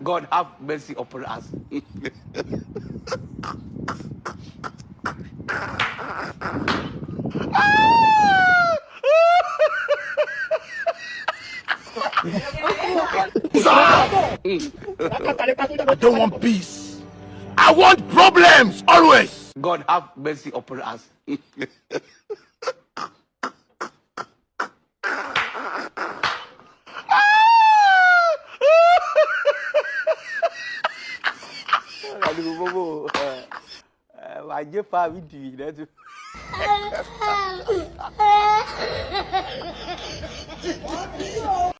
God have mercy upon us. I don't want peace. I want problems always. God have mercy upon us.